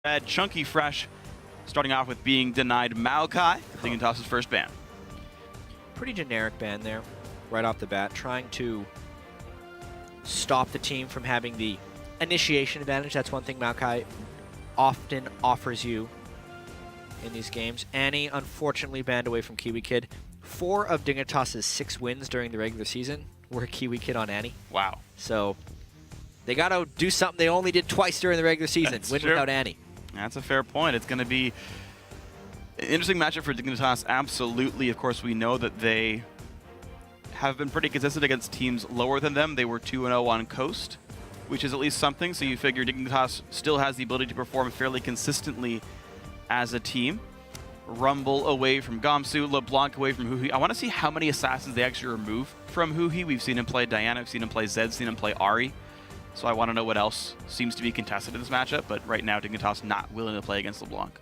red. Chunky Fresh starting off with being denied Maokai, Dignitas's first ban. Pretty generic ban there, right off the bat, trying to stop the team from having the initiation advantage. That's one thing Maokai often offers you in these games. Annie, unfortunately, banned away from Kiwi Kid. 4 of Dignitas's 6 wins during the regular season were Kiwi Kid on Annie. Wow. So they got to do something they only did twice during the regular season. That's win true. without Annie. That's a fair point. It's going to be an interesting matchup for Dignitas, absolutely. Of course, we know that they have been pretty consistent against teams lower than them. They were 2-0 on Coast, which is at least something. So you figure Dignitas still has the ability to perform fairly consistently as a team. Rumble away from Gamsu, LeBlanc away from Huhi. I want to see how many assassins they actually remove from Huhi. We've seen him play Diana, we've seen him play Zed, seen him play Ari. So I want to know what else seems to be contested in this matchup, but right now Dignitas not willing to play against LeBlanc.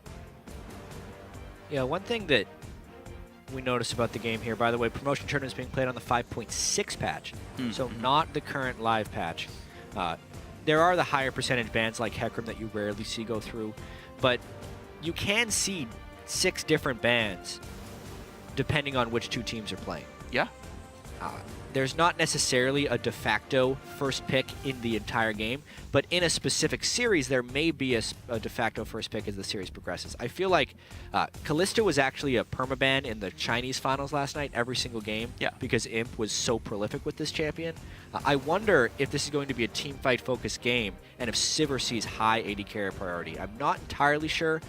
Yeah, one thing that we noticed about the game here, by the way, promotion tournament is being played on the 5.6 patch, so not the current live patch. There are the higher percentage bans like Hecarim that you rarely see go through, but you can see 6 different bans depending on which 2 teams are playing. Yeah. There's not necessarily a de facto first pick in the entire game, but in a specific series, there may be a de facto first pick as the series progresses. I feel like Kalista was actually a permaban in the Chinese finals last night, every single game, because Imp was so prolific with this champion. I wonder if this is going to be a team fight focused game, and if Sivir sees high AD carry priority. I'm not entirely sure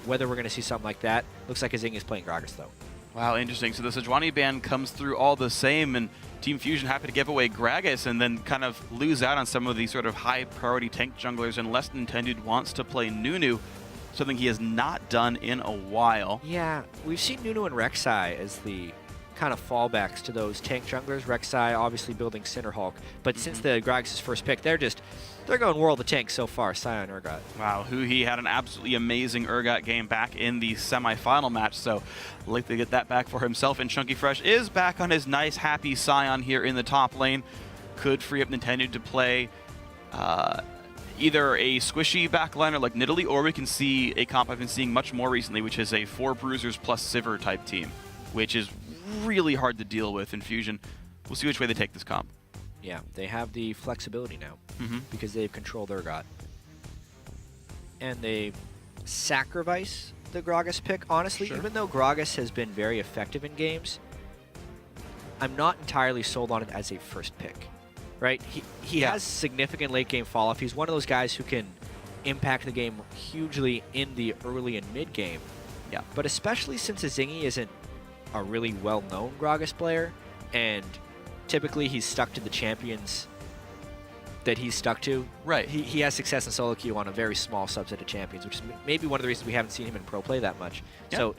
whether we're going to see something like that. Looks like Azing is playing Gragas, though. Wow, interesting. So the Sejuani ban comes through all the same, and Team Fusion happy to give away Gragas and then kind of lose out on some of these sort of high-priority tank junglers, unless Nintendo wants to play Nunu, something he has not done in a while. Yeah, we've seen Nunu and Rek'Sai as the kind of fallbacks to those tank junglers. Rek'Sai obviously building Cinderhulk, but since the Gragas' first pick, they're going World of Tanks so far, Sion Urgot. Wow, Huhi had an absolutely amazing Urgot game back in the semi-final match, so likely to get that back for himself. And Chunky Fresh is back on his nice, happy Sion here in the top lane. Could free up Nintendo to play either a squishy backliner like Nidalee, or we can see a comp I've been seeing much more recently, which is a 4 Bruisers plus Sivir type team, which is really hard to deal with in Fusion. We'll see which way they take this comp. Yeah, they have the flexibility now because they've controlled Urgot. And they sacrifice the Gragas pick. Honestly, even though Gragas has been very effective in games, I'm not entirely sold on it as a first pick. Right? He has significant late game fall off. He's one of those guys who can impact the game hugely in the early and mid game. Yeah. But especially since Azingi isn't a really well-known Gragas player, and typically he's stuck to the champions that he's stuck to. Right. He has success in solo queue on a very small subset of champions, which is maybe one of the reasons we haven't seen him in pro play that much. Yeah. So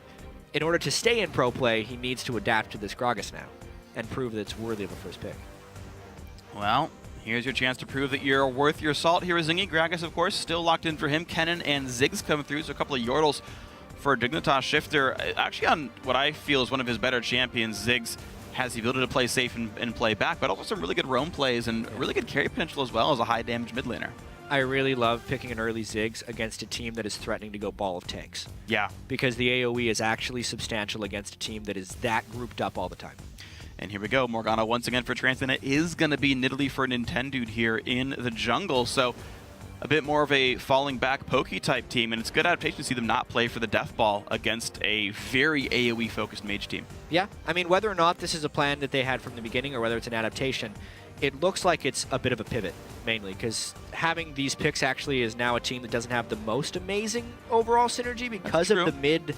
in order to stay in pro play, he needs to adapt to this Gragas now and prove that it's worthy of a first pick. Well, here's your chance to prove that you're worth your salt here, Zingy. Gragas, of course, still locked in for him. Kennen and Ziggs coming through, so a couple of Yordles for Dignitas Shifter. Actually on what I feel is one of his better champions, Ziggs has the ability to play safe and play back, but also some really good roam plays and really good carry potential as well as a high damage mid laner. I really love picking an early Ziggs against a team that is threatening to go ball of tanks. Yeah. Because the AoE is actually substantial against a team that is that grouped up all the time. And here we go, Morgana once again for Trans, and it is going to be Nidalee for Nintendo here in the jungle, so a bit more of a falling back pokey type team, and it's good adaptation to see them not play for the death ball against a very AoE focused mage team. Yeah, I mean, whether or not this is a plan that they had from the beginning or whether it's an adaptation, it looks like it's a bit of a pivot, mainly, because having these picks actually is now a team that doesn't have the most amazing overall synergy because of the mid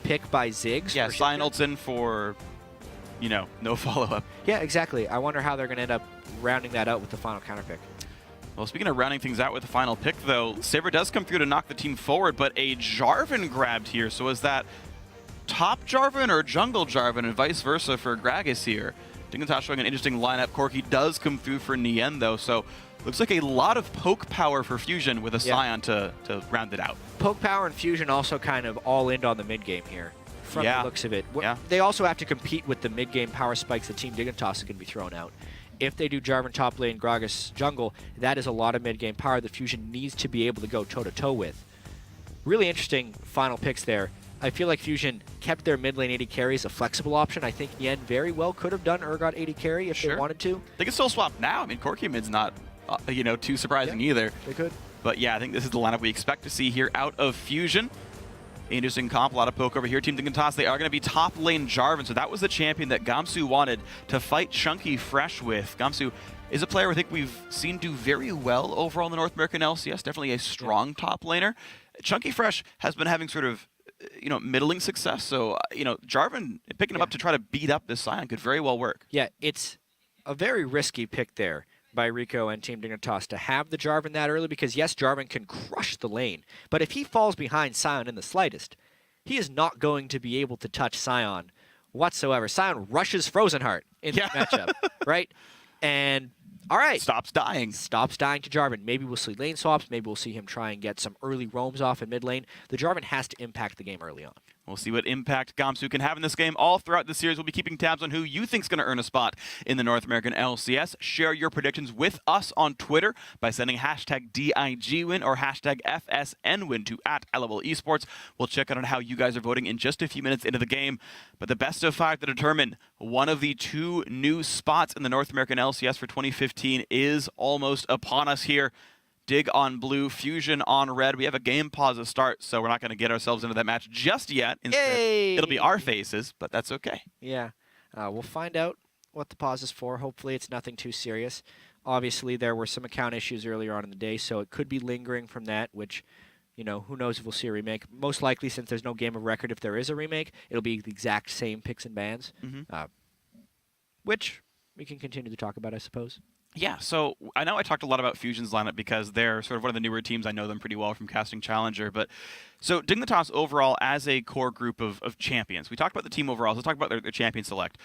pick by Ziggs. Yeah, Sion ults in for, you know, no follow-up. Yeah, exactly. I wonder how they're going to end up rounding that out with the final counter pick. Well, speaking of rounding things out with the final pick, though, Sivir does come through to knock the team forward, but a Jarvan grabbed here. So is that top Jarvan or jungle Jarvan, and vice versa for Gragas here? Dignitas showing an interesting lineup. Corki does come through for Nien, though, so looks like a lot of poke power for Fusion with a Sion to round it out. Poke power and Fusion also kind of all in on the mid game here, from the looks of it. They also have to compete with the mid game power spikes that Team Dignitas is going to be throwing out. If they do Jarvan top lane, Gragas jungle, that is a lot of mid-game power that Fusion needs to be able to go toe-to-toe with. really interesting final picks there. I feel like Fusion kept their mid lane AD carry as a flexible option. I think Yen very well could have done Urgot AD carry if they wanted to. They can still swap now. I mean, Corki mid's not, too surprising either. They could. But yeah, I think this is the lineup we expect to see here out of Fusion. Interesting comp, a lot of poke over here. Team Dignitas, they are going to be top lane Jarvan. So that was the champion that Gamsu wanted to fight Chunky Fresh with. Gamsu is a player I think we've seen do very well overall in the North American LCS. Definitely a strong top laner. Chunky Fresh has been having sort of middling success. So, Jarvan picking him up to try to beat up this Sion could very well work. Yeah, it's a very risky pick there by Rico and Team Dignitas to have the Jarvan that early because, yes, Jarvan can crush the lane. But if he falls behind Sion in the slightest, he is not going to be able to touch Sion whatsoever. Sion rushes Frozen Heart in the matchup, right? And, all right. Stops dying to Jarvan. Maybe we'll see lane swaps. Maybe we'll see him try and get some early roams off in mid lane. The Jarvan has to impact the game early on. We'll see what impact Gamsu can have in this game. All throughout the series, we'll be keeping tabs on who you think is going to earn a spot in the North American LCS. Share your predictions with us on Twitter by sending hashtag DIGWin or hashtag FSNWin to @LOL Esports. We'll check out on how you guys are voting in just a few minutes into the game. But the best of 5 to determine one of the 2 new spots in the North American LCS for 2015 is almost upon us here. Dig on blue, Fusion on red. We have a game pause to start, so we're not going to get ourselves into that match just yet. Instead, it'll be our faces, but that's okay. Yeah. We'll find out what the pause is for. Hopefully it's nothing too serious. Obviously, there were some account issues earlier on in the day, so it could be lingering from that, which, who knows if we'll see a remake. Most likely, since there's no game of record, if there is a remake, it'll be the exact same picks and bans, which we can continue to talk about, I suppose. Yeah, so I know I talked a lot about Fusion's lineup because they're sort of one of the newer teams. I know them pretty well from casting Challenger. But so Dignitas overall as a core group of champions. We talked about the team overall. So let's talk about their champion select.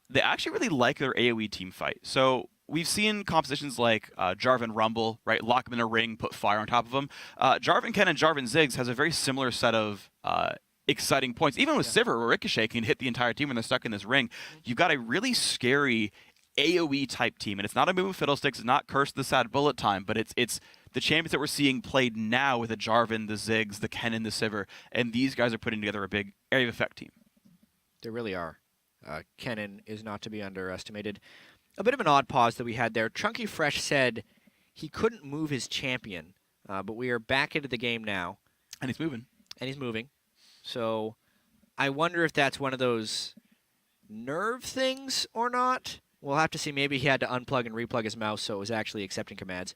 They actually really like their AoE team fight. So we've seen compositions like Jarvan Rumble, right? Lock him in a ring, put fire on top of him. Jarvan Ken and Jarvan Ziggs has a very similar set of exciting points. Even with Sivir, where Ricochet can hit the entire team when they're stuck in this ring. You've got a really scary AoE type team, and it's not a move of fiddlesticks, it's not Curse the Sad Bullet time, but it's the champions that we're seeing played now with the Jarvan, the Ziggs, the Ken, and the Sivir, and these guys are putting together a big area of effect team. They really are. Kennen is not to be underestimated. A bit of an odd pause that we had there. Chunky Fresh said he couldn't move his champion, but we are back into the game now. And he's moving. So I wonder if that's one of those nerve things or not. We'll have to see. Maybe he had to unplug and replug his mouse, so it was actually accepting commands.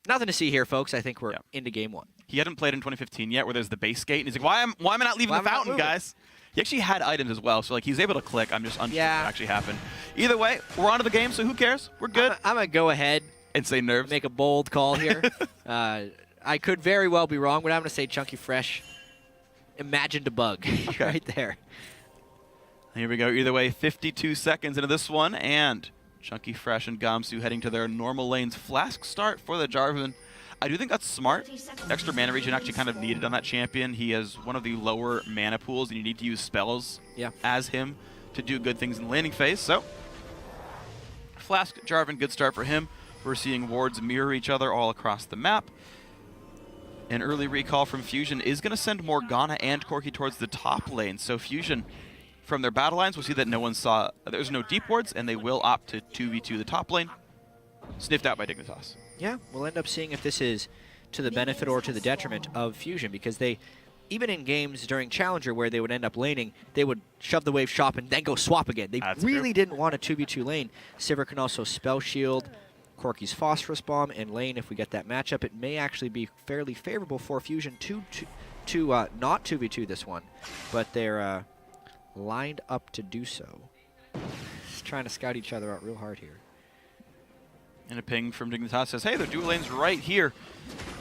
Nothing to see here, folks. I think we're into game 1. He hadn't played in 2015 yet, where there's the base gate, and he's like, why am I not leaving the fountain, guys? He actually had items as well, so he's able to click. I'm just unsure what actually happened. Either way, we're onto the game, so who cares? We're good. I'm going to go ahead and say nerves. Make a bold call here. I could very well be wrong, but I'm going to say Chunky Fresh imagined a bug right there. Here we go. Either way, 52 seconds into this one, and Chunky Fresh and Gamsu heading to their normal lanes. Flask start for the Jarvan. I do think that's smart. Extra mana regen actually kind of needed on that champion. He has one of the lower mana pools, and you need to use spells as him to do good things in the laning phase. So, Flask, Jarvan, good start for him. We're seeing wards mirror each other all across the map. An early recall from Fusion is going to send Morgana and Corki towards the top lane. So Fusion, from their battle lines, we'll see that no one saw, there's no deep wards, and they will opt to 2v2 the top lane. Sniffed out by Dignitas. Yeah, we'll end up seeing if this is to the benefit or to the detriment of Fusion, because they, even in games during Challenger where they would end up laning, they would shove the wave shop and then go swap again. They really didn't want a 2v2 lane. Sivir can also spell shield Corki's Phosphorus Bomb, and lane, if we get that matchup, it may actually be fairly favorable for Fusion to not 2v2 this one, but they're lined up to do so. Just trying to scout each other out real hard here. And a ping from Dignitas says, hey, their dual lane's right here.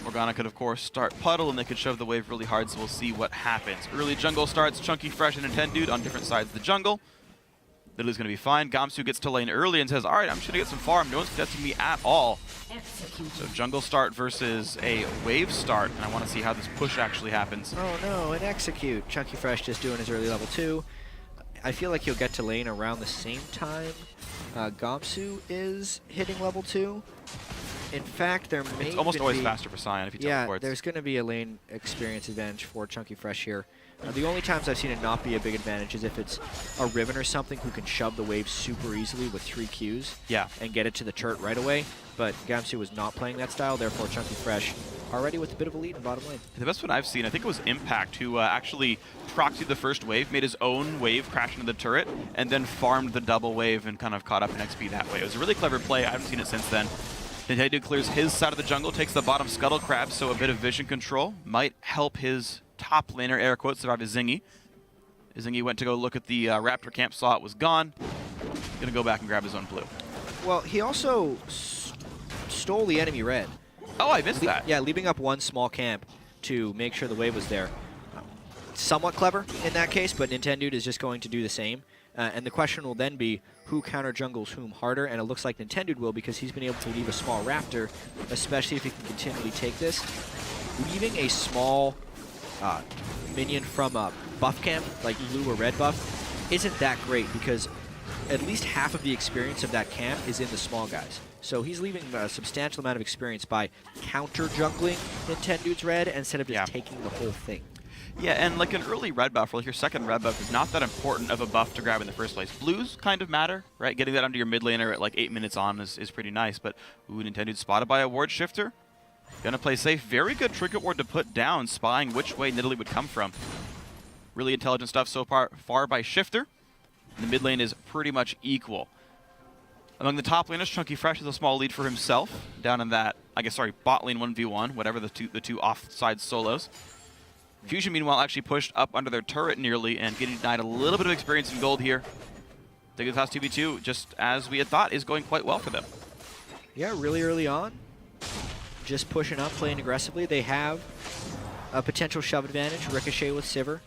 Morgana could, of course, start Puddle, and they could shove the wave really hard, so we'll see what happens. Early jungle starts, Chunky Fresh and Intendude on different sides of the jungle. Little's going to be fine. Gamsu gets to lane early and says, all right, I'm just going to get some farm. No one's contesting me at all. So jungle start versus a wave start, and I want to see how this push actually happens. Oh, no, an execute. Chunky Fresh just doing his early level 2. I feel like he'll get to lane around the same time Gamsu is hitting level 2. In fact, there may It's almost always be, faster for Sion if he yeah, teleports. there's going to be a lane experience advantage for Chunky Fresh here. The only times I've seen it not be a big advantage is if it's a Riven or something who can shove the wave super easily with 3 Qs and get it to the turret right away. But Gamsu was not playing that style, therefore Chunky Fresh already with a bit of a lead in bottom lane. The best one I've seen, I think it was Impact, who actually proxied the first wave, made his own wave crash into the turret, and then farmed the double wave and kind of caught up in XP that way. It was a really clever play. I haven't seen it since then. Nintendo clears his side of the jungle, takes the bottom Scuttle Crab, so a bit of vision control might help his top laner, air quotes, survive his Zingy. Zingy went to go look at the Raptor camp, saw it was gone. Gonna go back and grab his own blue. Well, he also stole the enemy red. Oh, I missed that. Yeah, leaving up one small camp to make sure the wave was there. Somewhat clever in that case, but Nintendo is just going to do the same. And the question will then be who counter jungles whom harder, and it looks like Nintendo will because he's been able to leave a small Raptor, especially if he can continually take this. Leaving a small minion from a buff camp, like blue or red buff, isn't that great because at least half of the experience of that camp is in the small guys. So he's leaving a substantial amount of experience by counter-jungling Nintendo's red instead of just taking the whole thing. Yeah, and like an early red buff, or like your second red buff, is not that important of a buff to grab in the first place. Blues kind of matter, right? Getting that under your mid laner at like 8 minutes on is pretty nice, but ooh, Nintendo's spotted by a ward shifter. Gonna play safe. Very good trinket ward to put down, spying which way Nidalee would come from. Really intelligent stuff so far by Shifter. The mid lane is pretty much equal. Among the top laners, Chunky Fresh has a small lead for himself down in that, bot lane 1v1, whatever the two offside solos. Fusion, meanwhile, actually pushed up under their turret nearly and getting denied a little bit of experience in gold here. Dignitas 2v2, just as we had thought, is going quite well for them. Yeah, really early on. Just pushing up, playing aggressively. They have a potential shove advantage, Ricochet with Sivir.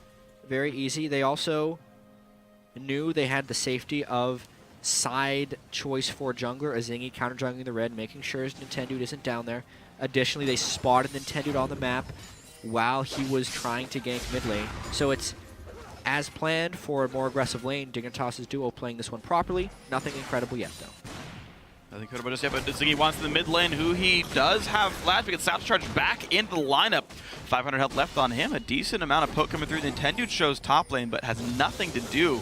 Very easy. They also knew they had the safety of side choice for jungler, Zingy counter-jungling the red, making sure Nintendo isn't down there. Additionally, they spotted Nintendo on the map while he was trying to gank mid lane. So it's as planned for a more aggressive lane. Dignitas' duo playing this one properly. Nothing incredible yet, though. Nothing good about us yet, but Zingy wants the mid lane, who he does have flash. We get South Charge back into the lineup. 500 health left on him. A decent amount of poke coming through. Nintendo shows top lane, but has nothing to do.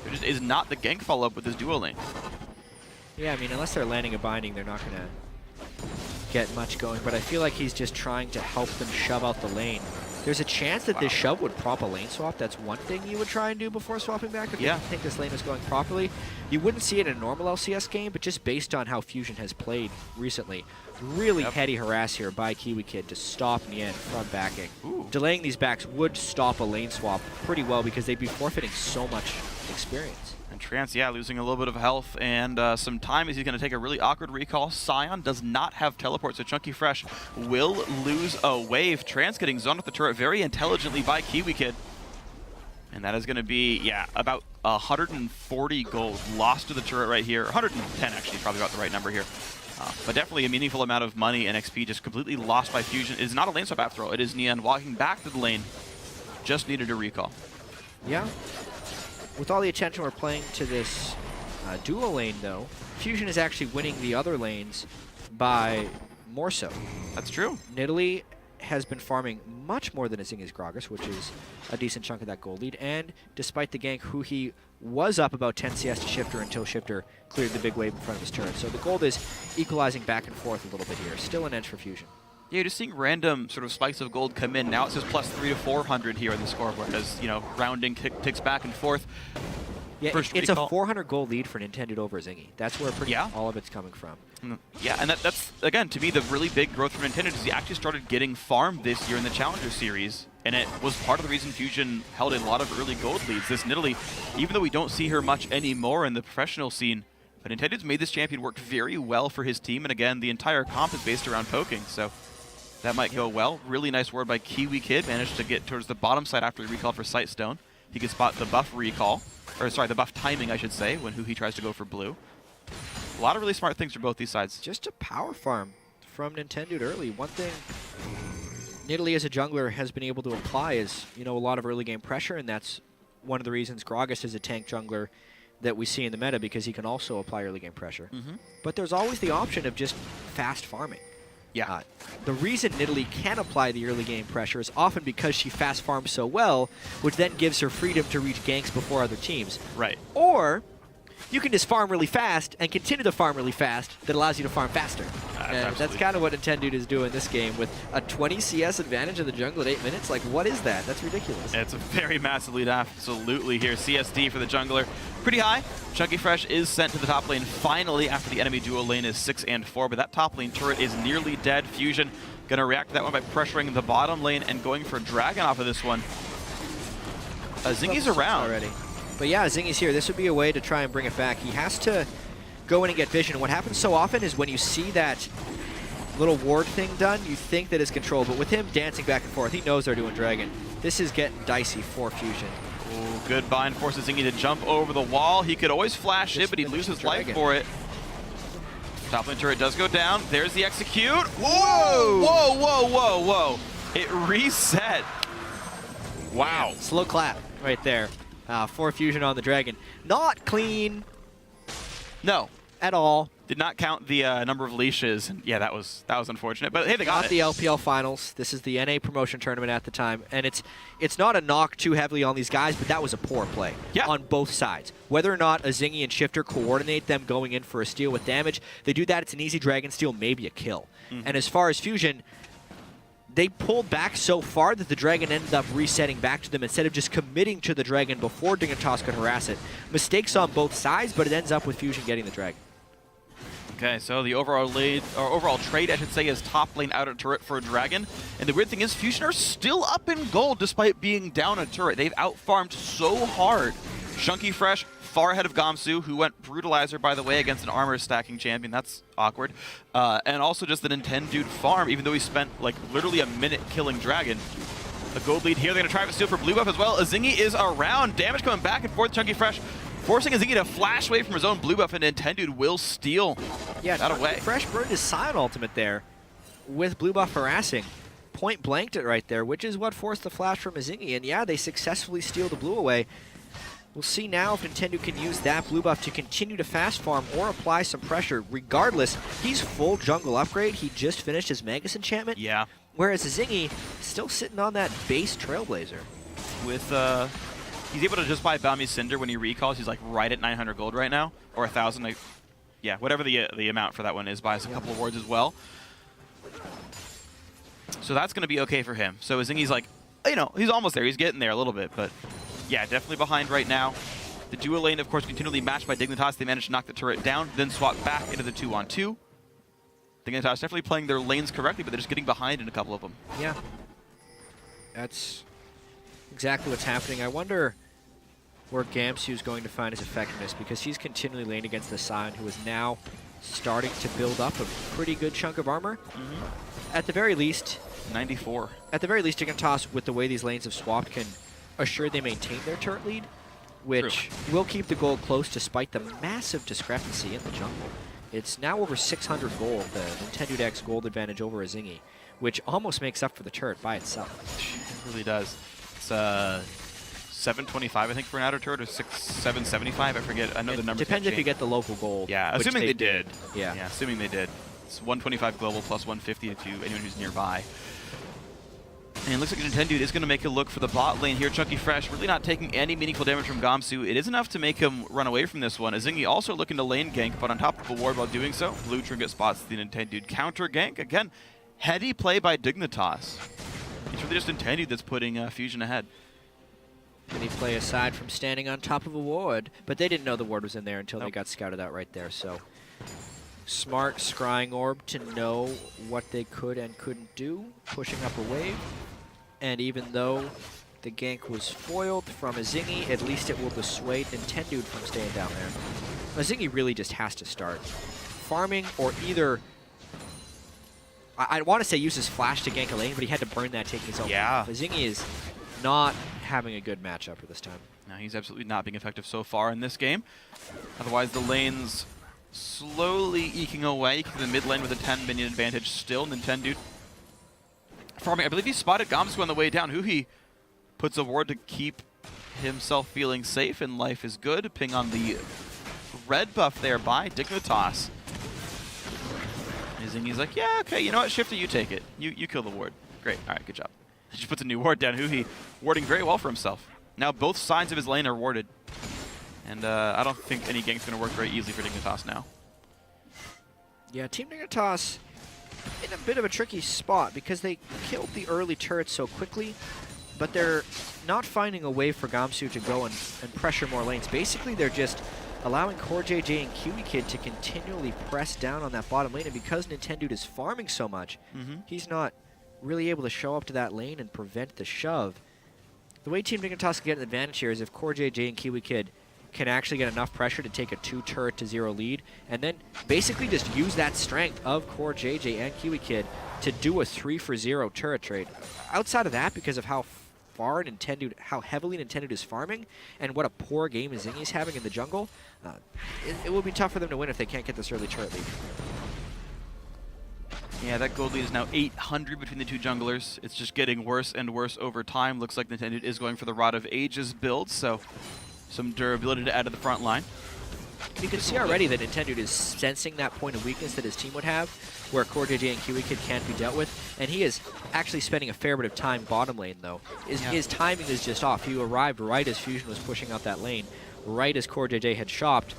There just is not the gank follow-up with this duo lane. Yeah, I mean, unless they're landing a binding, they're not going to get much going. But I feel like he's just trying to help them shove out the lane. There's a chance that this shove would prop a lane swap. That's one thing you would try and do before swapping back if you think this lane is going properly. You wouldn't see it in a normal LCS game, but just based on how Fusion has played recently, really heady harass here by Kiwi Kid to stop Nien from backing. Delaying these backs would stop a lane swap pretty well because they'd be forfeiting so much experience. And Trance, losing a little bit of health and some time as he's going to take a really awkward recall. Sion does not have teleport, so Chunky Fresh will lose a wave. Trance getting zoned with the turret very intelligently by Kiwi Kid. And that is going to be, about 140 gold lost to the turret right here. 110 actually, probably about the right number here. But definitely a meaningful amount of money and XP just completely lost by Fusion. It is not a lane swap after all. It is Nien walking back to the lane. Just needed a recall. Yeah. With all the attention we're playing to this duo lane, though, Fusion is actually winning the other lanes by more so. That's true. Nidalee has been farming much more than Zingy's Gragas, which is a decent chunk of that gold lead. And despite the gank, who he was up about 10 CS to Shifter until Shifter cleared the big wave in front of his turret. So the gold is equalizing back and forth a little bit here. Still an edge for Fusion. Yeah, you're just seeing random sort of spikes of gold come in. Now it says plus 300 to 400 here on the scoreboard as, rounding ticks back and forth. Yeah, it's a 400 gold lead for Nintendo over Zingy. That's where pretty all of it's coming from. Yeah, and that's, again, to me, the really big growth for Nintendo is he actually started getting farmed this year in the Challenger Series, and it was part of the reason Fusion held a lot of early gold leads. This Nidalee, even though we don't see her much anymore in the professional scene, but Nintendo's made this champion work very well for his team, and again, the entire comp is based around poking, so that might go well. Really nice word by Kiwi Kid. Managed to get towards the bottom side after the recall for Sightstone. He can spot the buff recall. Or sorry, the buff timing, I should say, when he tries to go for blue. A lot of really smart things for both these sides. Just a power farm from Nintendo early. One thing Nidalee as a jungler has been able to apply is, a lot of early game pressure, and that's one of the reasons Gragas is a tank jungler that we see in the meta because he can also apply early game pressure. Mm-hmm. But there's always the option of just fast farming. Yeah. The reason Nidalee can apply the early game pressure is often because she fast farms so well, which then gives her freedom to reach ganks before other teams. Right. Or you can just farm really fast and continue to farm really fast that allows you to farm faster. And that's kind of what Nintendude is doing this game with a 20 CS advantage in the jungle at 8 minutes. Like, what is that? That's ridiculous. It's a very massive lead, absolutely, here. CSD for the jungler. Pretty high. Chunky Fresh is sent to the top lane finally after the enemy duo lane is 6 and 4, but that top lane turret is nearly dead. Fusion going to react to that one by pressuring the bottom lane and going for Dragon off of this one. Zingy's around. Already. But yeah, Zingy's here. This would be a way to try and bring it back. He has to go in and get vision. What happens so often is when you see that little ward thing done, you think that it's controlled. But with him dancing back and forth, he knows they're doing Dragon. This is getting dicey for Fusion. Ooh, good bind forces Zingy to jump over the wall. He could always flash it, but he'd lose his life for it. Top lane turret does go down. There's the execute. Whoa! Whoa, whoa, whoa, whoa. It reset. Wow. Yeah, slow clap right there. For Fusion on the Dragon. Not clean. No. At all. Did not count the number of leashes. Yeah, that was unfortunate. But hey, they got it. The LPL finals. This is the NA promotion tournament at the time, and it's not a knock too heavily on these guys, but that was a poor play on both sides. Whether or not a Zingy and Shifter coordinate them going in for a steal with damage, they do that. It's an easy Dragon steal, maybe a kill. And as far as Fusion, they pulled back so far that the Dragon ended up resetting back to them instead of just committing to the Dragon before Dignitas could harass it. Mistakes on both sides, but it ends up with Fusion getting the Dragon. Okay, so the overall lead, or overall trade, I should say, is top lane outer turret for a Dragon. And the weird thing is, Fusion are still up in gold despite being down a turret. They've outfarmed so hard. Chunky Fresh, far ahead of Gamsu, who went Brutalizer, by the way, against an armor stacking champion. That's awkward. And also just the Nintendude farm, even though he spent like literally a minute killing Dragon. A gold lead here. They're going to try to steal for blue buff as well. Zingy is around. Damage coming back and forth. Chunky Fresh forcing Zingy to flash away from his own blue buff, and Nintendude will steal that away. Fresh burned his Scion ultimate there with blue buff harassing. Point blanked it right there, which is what forced the flash from Zingy. And yeah, they successfully steal the blue away. We'll see now if Nintendo can use that blue buff to continue to fast farm or apply some pressure. Regardless, he's full jungle upgrade. He just finished his Magus enchantment. Yeah. Whereas Zingy still sitting on that base Trailblazer. With, he's able to just buy Balmy Cinder when he recalls. He's like right at 900 gold right now, or 1,000. Like, yeah, whatever the amount for that one is. Buys a couple of wards as well. So that's going to be okay for him. So Zingy's like, you know, he's almost there. He's getting there a little bit, but yeah, definitely behind right now. The duo lane, of course, continually matched by Dignitas. They managed to knock the turret down, then swap back into the 2-on-2. Dignitas definitely playing their lanes correctly, but they're just getting behind in a couple of them. Yeah. That's exactly what's happening. I wonder where Gamsu is going to find his effectiveness, because he's continually laning against the Scion, who is now starting to build up a pretty good chunk of armor. At the very least, 94. At the very least, Dignitas, with the way these lanes have swapped, can assure they maintain their turret lead, which will keep the gold close despite the massive discrepancy in the jungle. It's now over 600 gold, the Nintendo X gold advantage over a Zingy, which almost makes up for the turret by itself. It really does. It's 725, I think, for an outer turret, or 775. I forget. I know the numbers. Depends if you get the local gold. Yeah, assuming they did. Yeah, assuming they did. It's 125 global plus 150 to anyone who's nearby. And it looks like Nintendude is going to make a look for the bot lane here. Chunky Fresh really not taking any meaningful damage from Gamsu. It is enough to make him run away from this one. Zingy also looking to lane gank, but on top of a ward while doing so. Blue Trinket spots the Nintendude counter gank. Again, heady play by Dignitas. It's really just Nintendude that's putting Fusion ahead. Any play aside from standing on top of a ward, but they didn't know the ward was in there until they got scouted out right there. So smart scrying orb to know what they could and couldn't do, pushing up a wave. And even though the gank was foiled from a Zingy, at least it will dissuade Nintendude from staying down there. A Zingy really just has to start farming, or either, I want to say use his flash to gank a lane, but he had to burn that taking his own. Yeah. The Zingy is not having a good matchup for this time. No, he's absolutely not being effective so far in this game. Otherwise, the lane's slowly eking away. The mid lane with a 10 minion advantage still. Nintendude farming. I believe he spotted Gamsu on the way down, who he puts a ward to keep himself feeling safe and life is good. Ping on the red buff there by Dignitas. He's like, yeah, okay, you know what, Shifter, you take it. You kill the ward. Great, all right, good job. He just puts a new ward down. Huhi warding very well for himself. Now both sides of his lane are warded. And I don't think any gank's going to work very easily for Dignitas now. Yeah, Team Dignitas in a bit of a tricky spot because they killed the early turrets so quickly, but they're not finding a way for Gamsu to go and pressure more lanes. Basically, they're just allowing CoreJJ and Kiwi Kid to continually press down on that bottom lane, and because Nintendude is farming so much, he's not really able to show up to that lane and prevent the shove. The way Team Dignitas can get an advantage here is if CoreJJ and Kiwi Kid can actually get enough pressure to take a 2-turret to 0 lead, and then basically just use that strength of CoreJJ and Kiwi Kid to do a 3-for-0 turret trade. Outside of that, because of how far Nintendude, how heavily Nintendude is farming, and what a poor game Zingi's having in the jungle, it will be tough for them to win if they can't get this early turret lead. Yeah, that gold lead is now 800 between the two junglers. It's just getting worse and worse over time. Looks like Nintendude is going for the Rod of Ages build, so some durability to add to the front line. You can see already that Nintendude is sensing that point of weakness that his team would have, where CoreJJ and Kiwi Kid can't be dealt with, and he is actually spending a fair bit of time bottom lane, though. His timing is just off. He arrived right as Fusion was pushing out that lane, right as CoreJJ had shopped,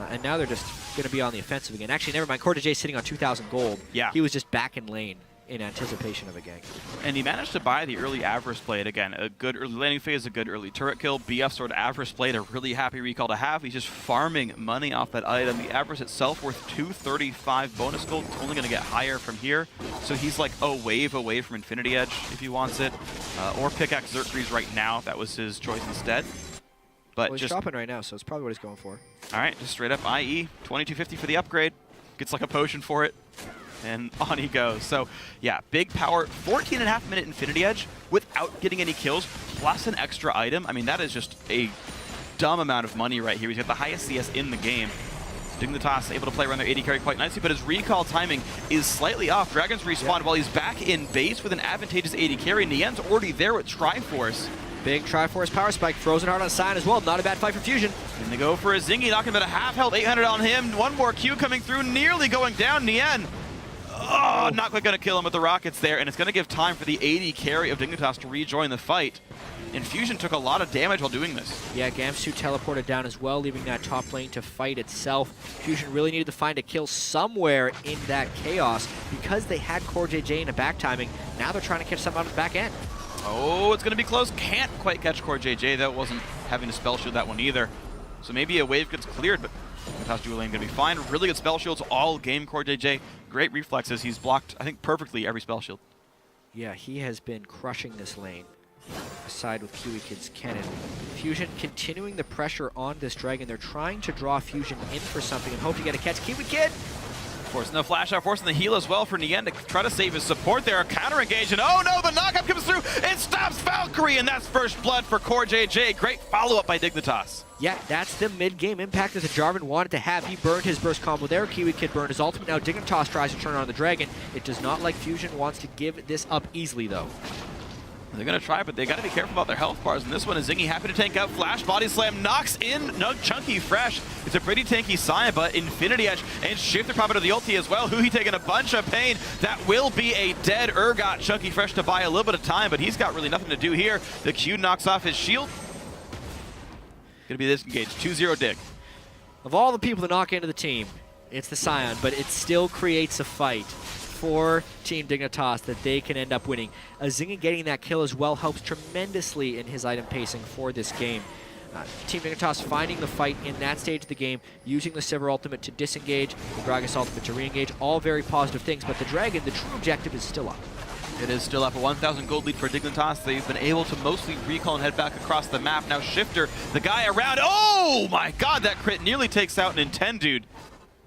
and now they're just going to be on the offensive again. Actually, never mind. CoreJJ is sitting on 2,000 gold. Yeah. He was just back in lane in anticipation of a gank. And he managed to buy the early Avarice Blade again. A good early landing phase, a good early turret kill. BF sort of Avarice Blade, a really happy recall to have. He's just farming money off that item. The Avarice itself worth 235 bonus gold. It's only going to get higher from here. So he's like a wave away from Infinity Edge if he wants it. Or Pickaxe Xerxes right now if that was his choice instead. But well, he's shopping right now, so it's probably what he's going for. All right, just straight up IE. 2250 for the upgrade. Gets like a potion for it. And on he goes. So, yeah, big power, 14.5-minute Infinity Edge without getting any kills, plus an extra item. I mean, that is just a dumb amount of money right here. He's got the highest CS in the game. Dignitas able to play around their AD carry quite nicely, but his recall timing is slightly off. Dragons respawned while he's back in base with an advantageous AD carry. Nien's already there with Triforce. Big Triforce power spike, Frozen Heart on Sign as well. Not a bad fight for Fusion. And they go for a Zingy, knocking about a half health, 800 on him. One more Q coming through, nearly going down. Nien. Oh, not quite going to kill him with the rockets there, and it's going to give time for the AD carry of Dignitas to rejoin the fight. And Fusion took a lot of damage while doing this. Yeah, Gamsu teleported down as well, leaving that top lane to fight itself. Fusion really needed to find a kill somewhere in that chaos because they had CoreJJ in a back timing. Now they're trying to catch something out of the back end. Oh, it's going to be close. Can't quite catch CoreJJ. That wasn't having to spell shield that one either. So maybe a wave gets cleared, but Dignitas dual lane going to be fine. Really good spell shields all game. CoreJJ, great reflexes. He's blocked, I think, perfectly every spell shield. Yeah, he has been crushing this lane. Aside with Kiwi Kid's cannon. Fusion continuing the pressure on this dragon. They're trying to draw Fusion in for something and hope to get a catch. Kiwi Kid! Forcing the flash out, forcing the heal as well for Nien to try to save his support there. Counter engage, and oh no, the knockup comes through. It stops Valkyrie, and that's first blood for CoreJJ. Great follow-up by Dignitas. Yeah, that's the mid-game impact that the Jarvan wanted to have. He burned his burst combo there. Kiwi Kid burned his ultimate. Now Dignitas tries to turn on the dragon. It does not like Fusion wants to give this up easily, though. They're going to try, but they got to be careful about their health bars. And this one is Zingy happy to tank out. Flash body slam knocks in no Chunky Fresh. It's a pretty tanky Sion, but Infinity Edge and Shifter popping to the ulti as well. Huhi taking a bunch of pain. That will be a dead Urgot. Chunky Fresh to buy a little bit of time, but he's got really nothing to do here. The Q knocks off his shield. Gonna be disengaged. 2-0 Dig. Of all the people to knock into the team, it's the Sion, but it still creates a fight for Team Dignitas that they can end up winning. Zingy getting that kill as well helps tremendously in his item pacing for this game. Team Dignitas finding the fight in that stage of the game, using the Sivir ultimate to disengage, the Gragas ultimate to re-engage, all very positive things, but the Dragon, the true objective is still up. It is still up, a 1,000 gold lead for Dignitas. They've been able to mostly recall and head back across the map. Now Shifter, the guy around, oh my god, that crit nearly takes out Nintendude.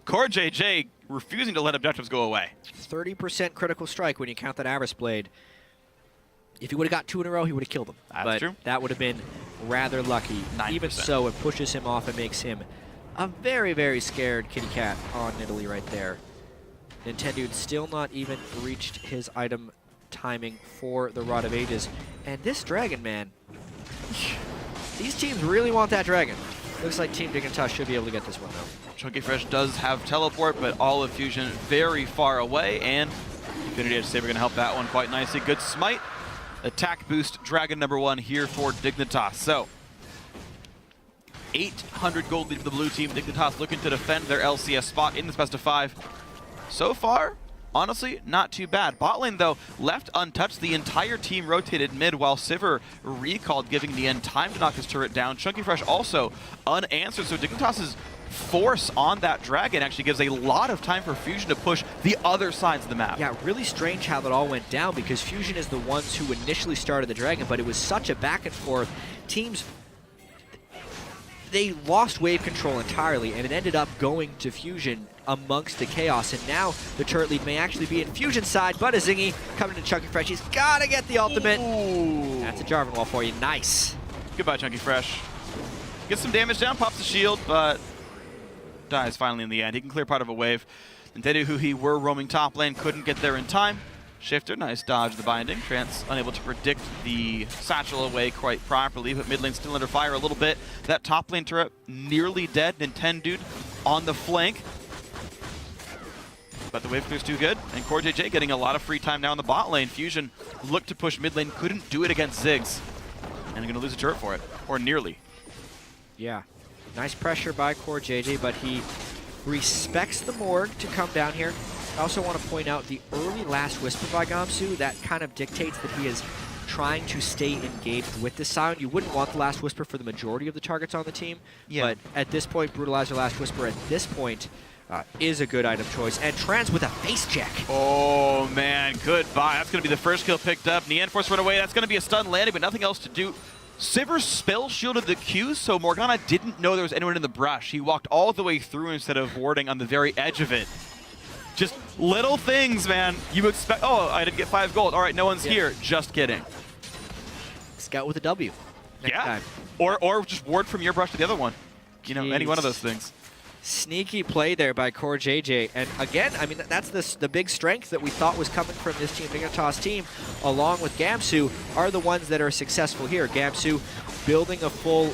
CoreJJ refusing to let objectives go away. 30% critical strike when you count that Avarice Blade. If he would have got 2 in a row, he would have killed him. That's true. That would have been rather lucky. 9%. Even so, it pushes him off and makes him a very, very scared kitty cat on Italy right there. Nintendude still not even reached his item timing for the Rod of Ages. And this Dragon, man, These teams really want that dragon. Looks like Team Dignitas should be able to get this one, though. Chunky Fresh does have teleport, but all of Fusion very far away, and Infinity Edge Saber going to help that one quite nicely. Good smite. Attack boost, Dragon #1 here for Dignitas. So, 800 gold lead for the blue team. Dignitas looking to defend their LCS spot in this best of 5. So far, honestly, not too bad. Bot lane, though, left untouched. The entire team rotated mid while Sivir recalled, giving Nian time to knock his turret down. Chunky Fresh also unanswered, so Dignitas's force on that dragon actually gives a lot of time for Fusion to push the other sides of the map. Yeah, really strange how that all went down, because Fusion is the ones who initially started the dragon, but it was such a back and forth. Teams, they lost wave control entirely, and it ended up going to Fusion amongst the chaos, and now the turret lead may actually be in Fusion's side, but a Zingy coming to Chunky Fresh. He's got to get the ultimate. Ooh. That's a Jarvan wall for you. Nice. Goodbye, Chunky Fresh. Gets some damage down, pops the shield, but dies finally in the end. He can clear part of a wave. Nintendo, who he were roaming top lane, couldn't get there in time. Shifter, nice dodge the binding. Trance unable to predict the satchel away quite properly, but mid lane still under fire a little bit. That top lane turret nearly dead. Nintendo on the flank. But the wave clear's too good, and Core JJ getting a lot of free time now in the bot lane. Fusion looked to push mid lane, couldn't do it against Ziggs. And they're gonna lose a turret for it, or nearly. Yeah, nice pressure by Core JJ, but he respects the Morg to come down here. I also want to point out the early Last Whisper by Gamsu. That kind of dictates that he is trying to stay engaged with the Silent. You wouldn't want the Last Whisper for the majority of the targets on the team, but at this point, Brutalizer Last Whisper at this point is a good item choice. And Trans with a face check. Oh man, goodbye. That's going to be the first kill picked up. Nian Force run away. That's going to be a stun landing, but nothing else to do. Sivir spell shielded the Q, so Morgana didn't know there was anyone in the brush. He walked all the way through instead of warding on the very edge of it. Just little things, man. You expect, oh, I didn't get 5 gold. All right, no one's here. Just kidding. Scout with a W. Next time. Or just ward from your brush to the other one. You know, any one of those things. Sneaky play there by Core JJ. And again, I mean, that's the big strength that we thought was coming from this Team Dignitas team, along with Gamsu, are the ones that are successful here. Gamsu building a full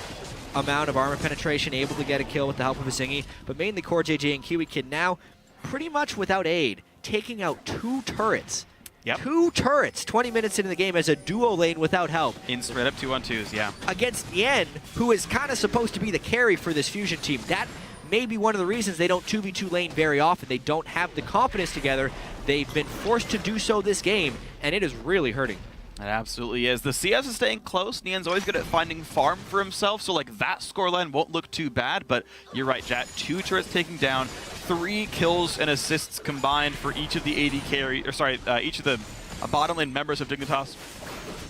amount of armor penetration, able to get a kill with the help of a Zingy, but mainly Core JJ and Kiwi Kid now, pretty much without aid, taking out 2 turrets. Yep. 2 turrets 20 minutes into the game as a duo lane without help. In straight up 2-on-2s, yeah. Against Yen, who is kind of supposed to be the carry for this Fusion team. That may be one of the reasons they don't 2v2 lane very often. They don't have the confidence together. They've been forced to do so this game, and it is really hurting. It absolutely is. The CS is staying close. Nian's always good at finding farm for himself, so like that scoreline won't look too bad, but you're right, Jat. 2 turrets taken down, 3 kills and assists combined for each of the AD carry, or sorry, each of the bottom lane members of Dignitas.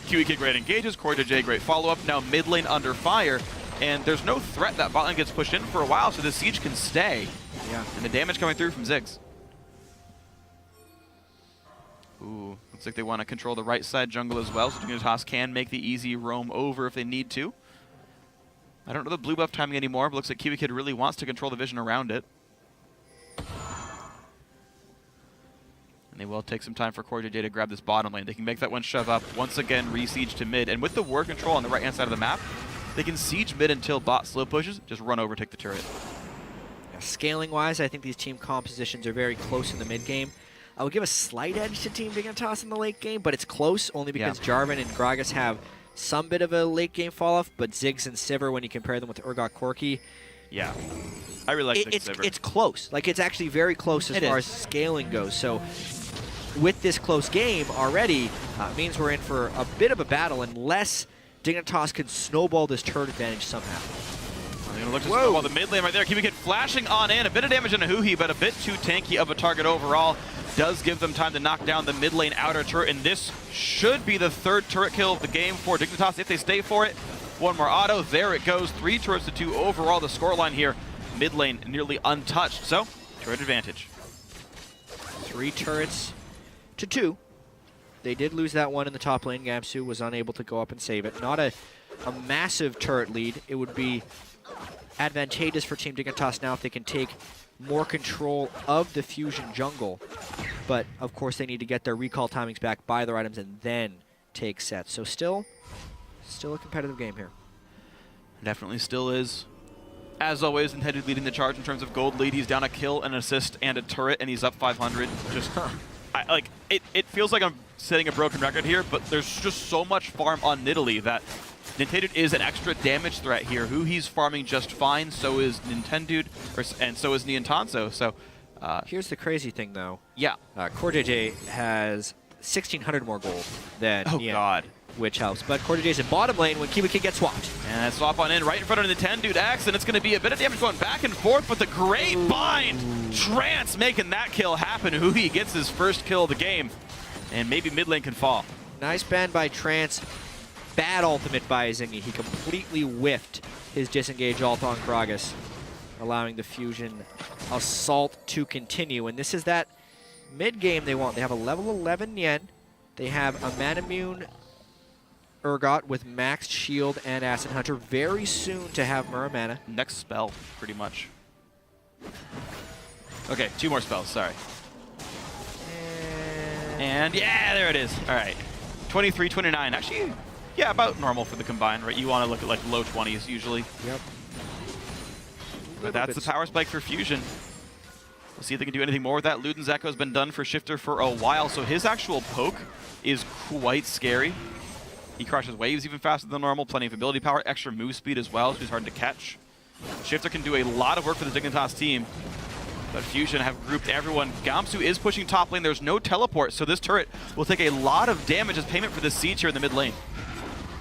QEK great engages, Core JJ great follow-up, now mid lane under fire, and there's no threat that bot lane gets pushed in for a while, so the siege can stay. Yeah. And the damage coming through from Ziggs. Ooh, looks like they want to control the right side jungle as well, so Dignitas can make the easy roam over if they need to. I don't know the blue buff timing anymore, but looks like Kiwi Kid really wants to control the vision around it. And they will take some time for Core JJ to grab this bottom lane. They can make that one shove up, once again re-siege to mid, and with the ward control on the right-hand side of the map, they can siege mid until bot slow pushes, just run over, take the turret. Yeah, scaling-wise, I think these team compositions are very close in the mid-game. I would give a slight edge to Team Dignitas in the late game, but it's close only because Jarvan and Gragas have some bit of a late game fall-off, but Ziggs and Sivir, when you compare them with Urgot Corki, yeah, I really like Sivir. It's close. Like, it's actually very close as far as scaling goes. So with this close game already, means we're in for a bit of a battle unless Dignitas can snowball this turret advantage somehow. They're going to look to snowball the mid lane right there. Kiwi Kid flashing on in. A bit of damage on a Huhi, but a bit too tanky of a target overall. Does give them time to knock down the mid lane outer turret, and this should be the 3rd turret kill of the game for Dignitas if they stay for it. One more auto. There it goes. 3 turrets to 2 overall. The scoreline here, mid lane nearly untouched. So, turret advantage. 3 turrets to 2. They did lose that one in the top lane. Gamsu was unable to go up and save it. Not a massive turret lead. It would be advantageous for Team Dignitas now if they can take more control of the Fusion jungle. But, of course, they need to get their recall timings back, buy their items, and then take sets. So still a competitive game here. Definitely still is. As always, Intended leading the charge in terms of gold lead. He's down a kill, an assist, and a turret, and he's up 500. Just, it feels like I'm setting a broken record here, but there's just so much farm on Nidalee that Intended is an extra damage threat here. Who he's farming just fine, so is Nintendo, and so is Niantanzo. So here's the crazy thing, though. Yeah. CoreJJ has 1,600 more gold than Oh, Nian, God. which helps. But CoreJJ's in bottom lane when Kiwi Kid gets swapped. And swap on in right in front of the Nintendo X, and it's going to be a bit of damage going back and forth, but the great bind! Trance making that kill happen. Huhi gets his first kill of the game, and maybe mid lane can fall. Nice ban by Trance. Bad ultimate by Zingy. He completely whiffed his disengage ult on Gragas, allowing the Fusion assault to continue. And this is that mid game they want. They have a level 11 Yen. They have a Manamune Urgot with maxed shield and Acid Hunter. Very soon to have Muramana. Next spell, pretty much. Okay, 2 more spells, sorry. And yeah, there it is. All right. 23, 29. Actually, yeah, about normal for the combined, right? You want to look at like low 20s usually. Yep. But that's the power spike for Fusion. We'll see if they can do anything more with that. Luden's Echo has been done for Shifter for a while, so his actual poke is quite scary. He crushes waves even faster than normal, plenty of ability power, extra move speed as well, so he's hard to catch. Shifter can do a lot of work for the Dignitas team, but Fusion have grouped everyone. Gamsu is pushing top lane. There's no teleport, so this turret will take a lot of damage as payment for this siege here in the mid lane.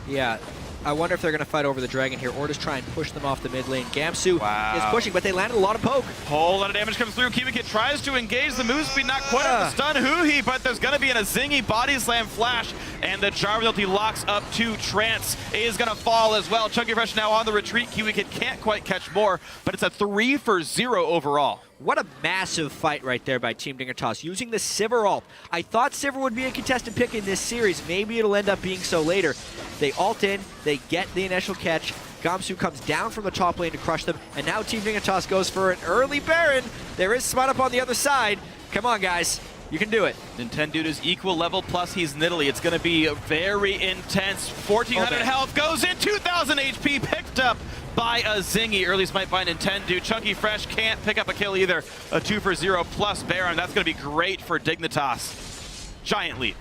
Yeah, I wonder if they're going to fight over the dragon here or just try and push them off the mid lane. Gamsu is pushing, but they landed a lot of poke. Whole lot of damage comes through. Kiwi Kid tries to engage the move speed, not quite enough to stun Huhi, but there's going to be a Zingy body slam flash, and the Jarvan ulti locks up to Trance. Is going to fall as well. Chunky Fresh now on the retreat. Kiwi Kid can't quite catch more, but it's a 3-for-0 overall. What a massive fight right there by Team Dignitas, using the Sivir ult. I thought Sivir would be a contested pick in this series. Maybe it'll end up being so later. They ult in, they get the initial catch. Gamsu comes down from the top lane to crush them, and now Team Dignitas goes for an early Baron. There is Smut up on the other side. Come on, guys. You can do it. Nintendo is equal level, plus he's Nidalee. It's going to be very intense. 1,400 health goes in, 2,000 HP picked up by a Zingy. Early smite by Nintendo. Chunky Fresh can't pick up a kill either. A 2-for-0 plus Baron. That's going to be great for Dignitas. Giant lead.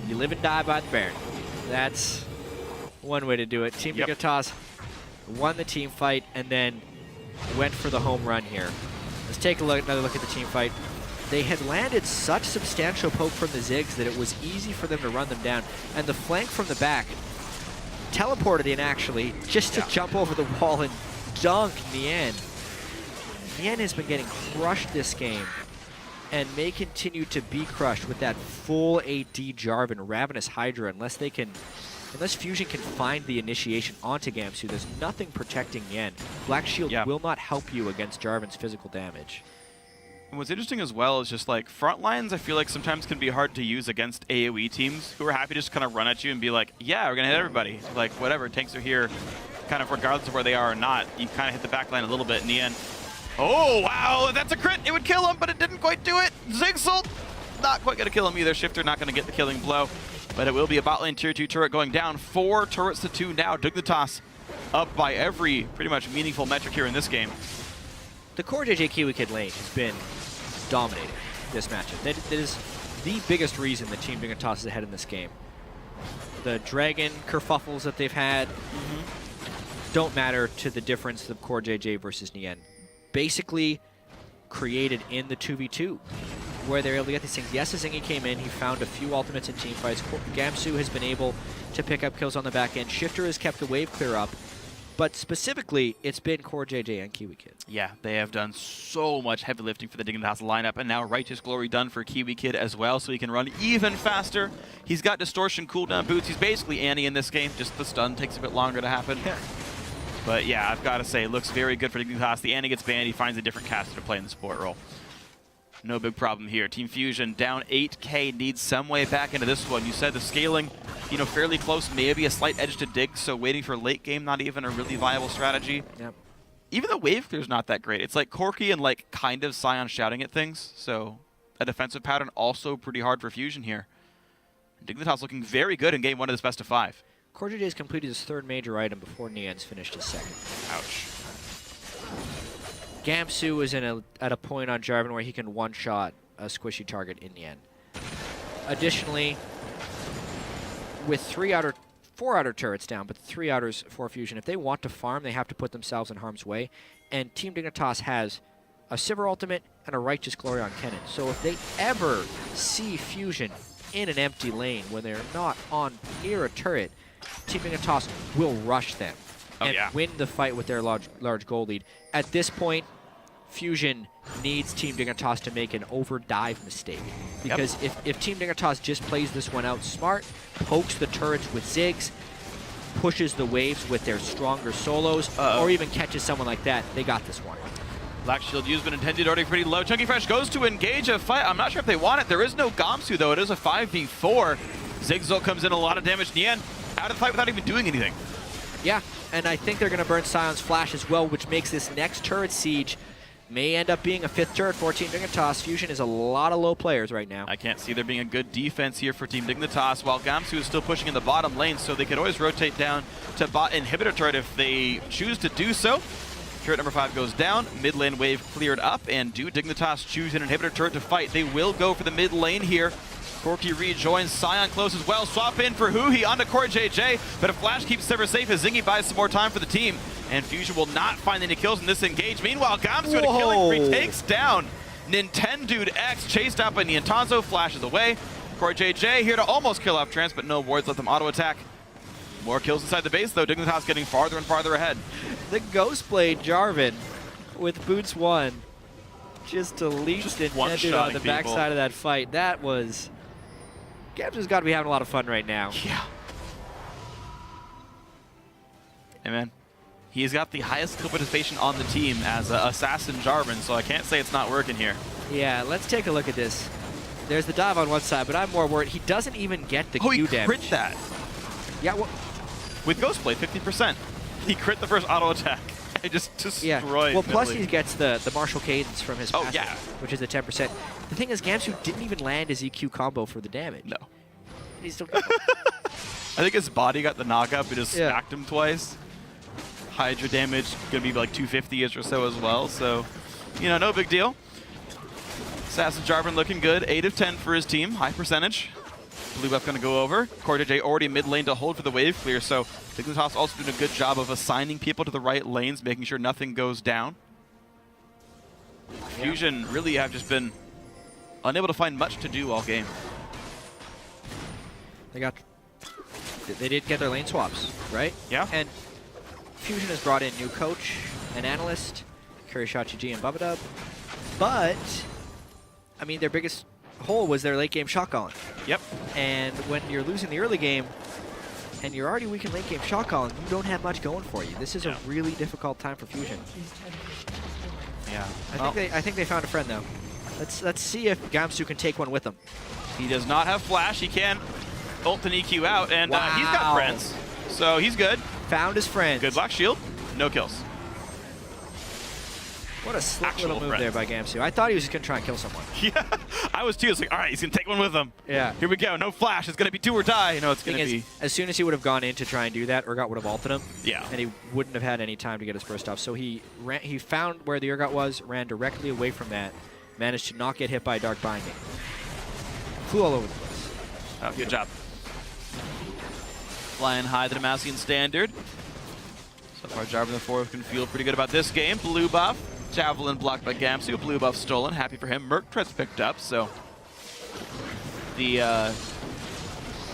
You live and die by the Baron. That's one way to do it. Team Dignitas won the team fight and then went for the home run here. Let's take another look at the team fight. They had landed such substantial poke from the Ziggs that it was easy for them to run them down. And the flank from the back teleported in, actually, just to jump over the wall and dunk Nian. Nian has been getting crushed this game and may continue to be crushed with that full AD Jarvan, Ravenous Hydra, unless Fusion can find the initiation onto Gamsu. There's nothing protecting Nian. Black Shield will not help you against Jarvan's physical damage. And what's interesting as well is just like front lines, I feel like sometimes can be hard to use against AoE teams who are happy to just kind of run at you and be like, yeah, we're going to hit everybody. Like, whatever, tanks are here, kind of regardless of where they are or not. You kind of hit the back line a little bit in the end. Oh, wow, that's a crit. It would kill him, but it didn't quite do it. Zigzult, not quite going to kill him either. Shifter not going to get the killing blow, but it will be a bot lane tier 2 turret going down. 4 turrets to 2 now. Dignitas up by every pretty much meaningful metric here in this game. The CoreJJ Kiwi Kid lane has been dominating this matchup. That is the biggest reason the Team Dignitas is ahead in this game. The Dragon kerfuffles that they've had don't matter to the difference of CoreJJ versus Nian. Basically created in the 2v2, where they're able to get these things. Yes, Zingy came in, he found a few ultimates in team fights. Gamsu has been able to pick up kills on the back end. Shifter has kept the wave clear up. But specifically, it's been CoreJJ and Kiwi Kid. Yeah, they have done so much heavy lifting for the Dignitas lineup, and now Righteous Glory done for Kiwi Kid as well, so he can run even faster. He's got Distortion cooldown boots. He's basically Annie in this game, just the stun takes a bit longer to happen. But yeah, I've got to say, it looks very good for Dignitas. The Annie gets banned, he finds a different caster to play in the support role. No big problem here. Team Fusion down 8K, needs some way back into this one. You said the scaling, you know, fairly close, maybe a slight edge to dig, so waiting for late game, not even a really viable strategy. Yep. Even the wave clear's not that great. It's like Corki and like kind of Sion shouting at things, so a defensive pattern also pretty hard for Fusion here. Dignitas looking very good in game 1 of this best of 5. Core JJ's completed his 3rd major item before Nian's finished his 2nd. Ouch. Gamsu is at a point on Jarvan where he can one-shot a squishy target in Nian. Additionally, with 4 outer turrets down, but 3 outers for Fusion, if they want to farm, they have to put themselves in harm's way. And Team Dignitas has a Sivir ultimate and a Righteous Glory on Kennen. So if they ever see Fusion in an empty lane when they're not on near a turret, Team Dignitas will rush them and win the fight with their large goal lead. At this point, Fusion needs Team Dignitas to make an over-dive mistake. Because if Team Dignitas just plays this one out smart, pokes the turrets with Ziggs, pushes the waves with their stronger solos, or even catches someone like that, they got this one. Black Shield used, but intended already pretty low. Chunky Fresh goes to engage a fight. I'm not sure if they want it. There is no Gamsu, though. It is a 5v4. Zigzol comes in, a lot of damage. Nian out of the fight without even doing anything. Yeah, and I think they're going to burn Sion's Flash as well, which makes this next turret siege may end up being a 5th turret for Team Dignitas. Fusion is a lot of low players right now. I can't see there being a good defense here for Team Dignitas, while Gamsu is still pushing in the bottom lane, so they could always rotate down to bot inhibitor turret if they choose to do so. Turret number 5 goes down, mid lane wave cleared up, and do Dignitas choose an inhibitor turret to fight? They will go for the mid lane here. Corki rejoins, Sion close as well, swap in for Huhi onto Core JJ, but if Flash keeps Sivir safe as Zingy buys some more time for the team, and Fusion will not find any kills in this engage. Meanwhile, Gamsu at a killing spree takes down Nintendo X, chased out by Niantanzo, flashes away. Core JJ here to almost kill off Trance, but no wards, let them auto-attack. More kills inside the base, though. Dignitas getting farther and farther ahead. The Ghostblade Jarvan with boots 1 just deletes Nintendo on the backside of that fight. That was... Gamsu's got to be having a lot of fun right now. Yeah. Hey, man. He's got the highest kill participation on the team as Assassin Jarvan, so I can't say it's not working here. Yeah, let's take a look at this. There's the dive on one side, but I'm more worried. He doesn't even get the Q damage. He crit that. Yeah, well, with Ghostblade, 50%. He crit the first auto attack. It just destroyed. Well, plus he gets the martial cadence from his passive, yeah, which is a 10%. The thing is, Gamsu didn't even land his EQ combo for the damage. No. He's still I think his body got the knockup. It just smacked him twice. Hydra damage gonna be like 250-ish or so as well. So, you know, no big deal. Assassin Jarvan looking good. 8 of 10 for his team. High percentage. Blue buff gonna go over. Core JJ already mid lane to hold for the wave clear, so Dignitas also doing a good job of assigning people to the right lanes, making sure nothing goes down. Fusion really have just been unable to find much to do all game. They did get their lane swaps, right? Yeah. And Fusion has brought in new coach, an analyst, Kurishachi G and Bubadub, but I mean their biggest hole was their late game shot calling. Yep. And when you're losing the early game and you're already weak in late game shot calling, you don't have much going for you. This is a really difficult time for Fusion. Yeah. I think they found a friend though. Let's see if Gamsu can take one with him. He does not have flash. He can ult and EQ out, and he's got friends, so he's good. Found his friends. Good Black Shield. No kills. What a slick little move there by Gamsu. I thought he was just going to try and kill someone. Yeah, I was too. It's like, all right, he's going to take one with him. Yeah. Here we go. No flash. It's going to be do or die. You know, it's going to be... As soon as he would have gone in to try and do that, Urgot would have ulted him. Yeah. And he wouldn't have had any time to get his burst off. So he found where the Urgot was, ran directly away from that, managed to not get hit by Dark Binding. Flew all over the place. Oh, good job. Flying high the Demacian standard. So far, Jarvan the 4th can feel pretty good about this game. Blue buff. Javelin blocked by Gamsu. Blue buff stolen. Happy for him. Merc Tread's picked up, so the, I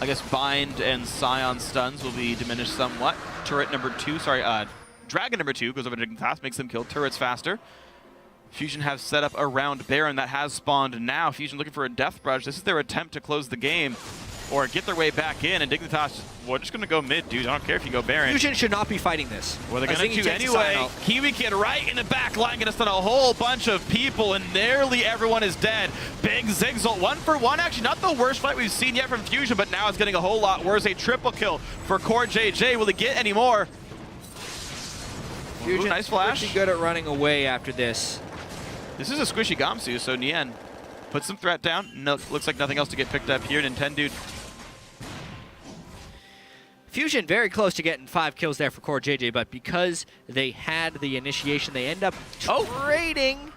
guess, Bind and Scion stuns will be diminished somewhat. Turret number 2, Dragon number 2 goes over to Dignitas, makes them kill turrets faster. Fusion have set up around Baron that has spawned now. Fusion looking for a Death Brush. This is their attempt to close the game or get their way back in, and Dignitas, we're just going to go mid, dude. I don't care if you go Baron. Fusion should not be fighting this. Well, they're going to anyway. Kiwi Kid right in the back line, going to stun a whole bunch of people, and nearly everyone is dead. Big Zigzol, 1-for-1. Actually, not the worst fight we've seen yet from Fusion, but now it's getting a whole lot worse. A triple kill for Core JJ. Will he get any more? Fusion, nice flash. Pretty good at running away after this. This is a squishy Gamsu, so Nian puts some threat down. No, looks like nothing else to get picked up here. Nintendo. Fusion very close to getting 5 kills there for Core JJ, but because they had the initiation, they end up trading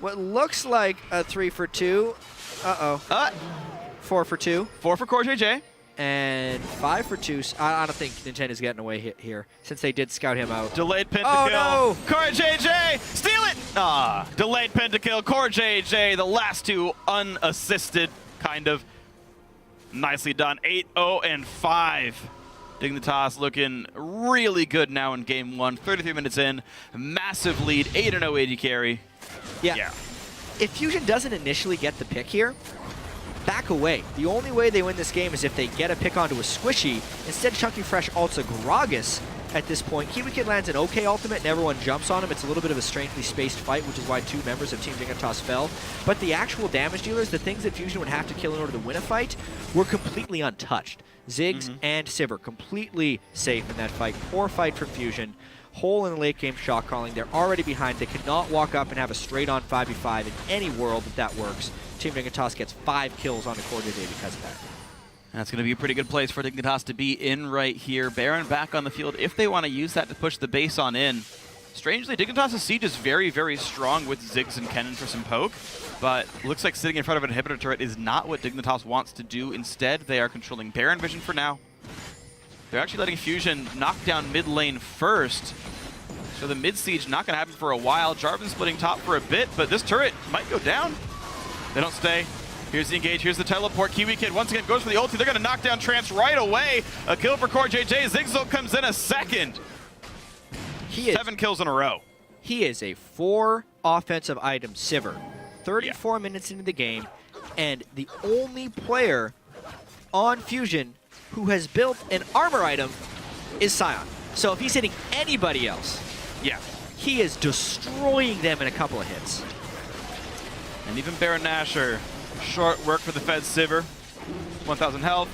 what looks like a 3 for 2. 4 for 2. 4 for Core JJ. And 5 for 2. I don't think Nintendo's getting away here, since they did scout him out. Delayed pentakill. Oh, no! Core JJ, steal it! Ah, delayed pentakill. Core JJ, the last two unassisted, kind of. Nicely done. 8-0 and 5. Dignitas looking really good now in game 1. 33 minutes in, massive lead. 8-0 AD carry. Yeah. If Fusion doesn't initially get the pick here, back away. The only way they win this game is if they get a pick onto a squishy. Instead, Chunky Fresh ults a Gragas at this point. Kiwi Kid lands an okay ultimate and everyone jumps on him. It's a little bit of a strangely spaced fight, which is why 2 members of Team Dignitas fell. But the actual damage dealers, the things that Fusion would have to kill in order to win a fight, were completely untouched. Ziggs and Sivir completely safe in that fight. Poor fight from Fusion. Hole in the late game shot calling. They're already behind. They cannot walk up and have a straight on 5v5 in any world that works. Team Dignitas gets 5 kills on the Core JJ because of that. That's going to be a pretty good place for Dignitas to be in right here. Baron back on the field if they want to use that to push the base on in. Strangely, Dignitas' siege is very, very strong with Ziggs and Kennen for some poke, but looks like sitting in front of an inhibitor turret is not what Dignitas wants to do. Instead, they are controlling Baron vision for now. They're actually letting Fusion knock down mid lane first. So the mid siege not going to happen for a while. Jarvan splitting top for a bit, but this turret might go down. They don't stay. Here's the engage, here's the teleport. Kiwi Kid once again goes for the ulti. They're going to knock down Trance right away. A kill for Core JJ. Ziggs comes in a second. 7 kills in a row. He is a 4 offensive item Sivir. 34 minutes into the game, and the only player on Fusion who has built an armor item is Sion. So if he's hitting anybody else, he is destroying them in a couple of hits. And even Baron Nashor, short work for the Fed Sivir. 1,000 health.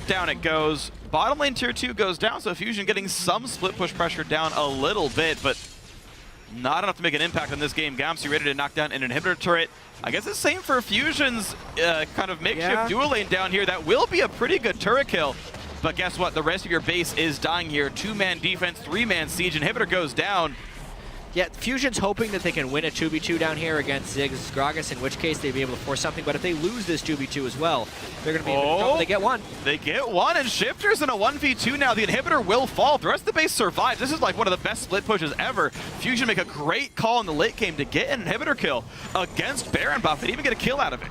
Down it goes. Bottom lane tier 2 goes down, so Fusion getting some split push pressure down a little bit, but not enough to make an impact on this game. Gamsi ready to knock down an inhibitor turret. I guess the same for Fusion's kind of makeshift dual lane down here. That will be a pretty good turret kill. But guess what? The rest of your base is dying here. 2-man defense, 3-man siege. Inhibitor goes down. Yeah, Fusion's hoping that they can win a 2v2 down here against Ziggs Gragas, in which case they'd be able to force something. But if they lose this 2v2 as well, they're going to be in trouble. They get 1. They get 1, and Shifter's in a 1v2 now. The inhibitor will fall. The rest of the base survives. This is like one of the best split pushes ever. Fusion make a great call in the late game to get an inhibitor kill against Baron buff and even get a kill out of it.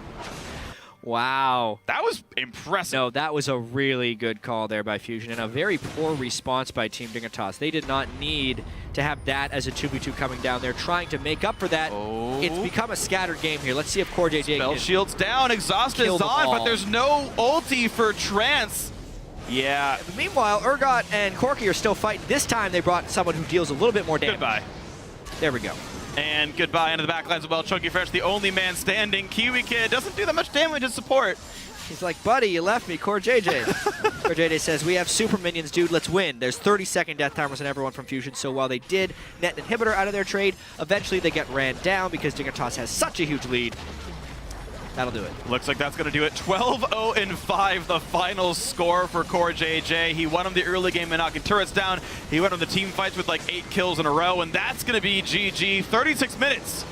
Wow. That was impressive. No, that was a really good call there by Fusion, and a very poor response by Team Dignitas. They did not need to have that as a 2v2 coming down. They're trying to make up for that. It's become a scattered game here. Let's see if Core JJ Spell shield's down, exhaust is on, but there's no ulti for Trance. Yeah. Meanwhile, Urgot and Corki are still fighting. This time they brought someone who deals a little bit more damage. Goodbye. There we go. And goodbye into the backlines as well. Chunky Fresh, the only man standing. Kiwi Kid doesn't do that much damage in support. He's like, buddy, you left me, Core JJ. Core JJ says, we have super minions, dude, let's win. There's 30-second death timers on everyone from Fusion, so while they did net an inhibitor out of their trade, eventually they get ran down because Dignitas has such a huge lead. That'll do it. Looks like that's going to do it. 12-0 and 5, the final score for Core JJ. He won him the early game by knocking turrets down. He went on the team fights with like 8 kills in a row, and that's going to be GG. 36 minutes.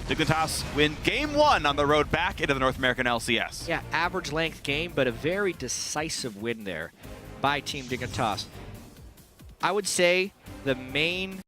Dignitas win game 1 on the road back into the North American LCS. Yeah, average length game, but a very decisive win there by Team Dignitas. I would say the main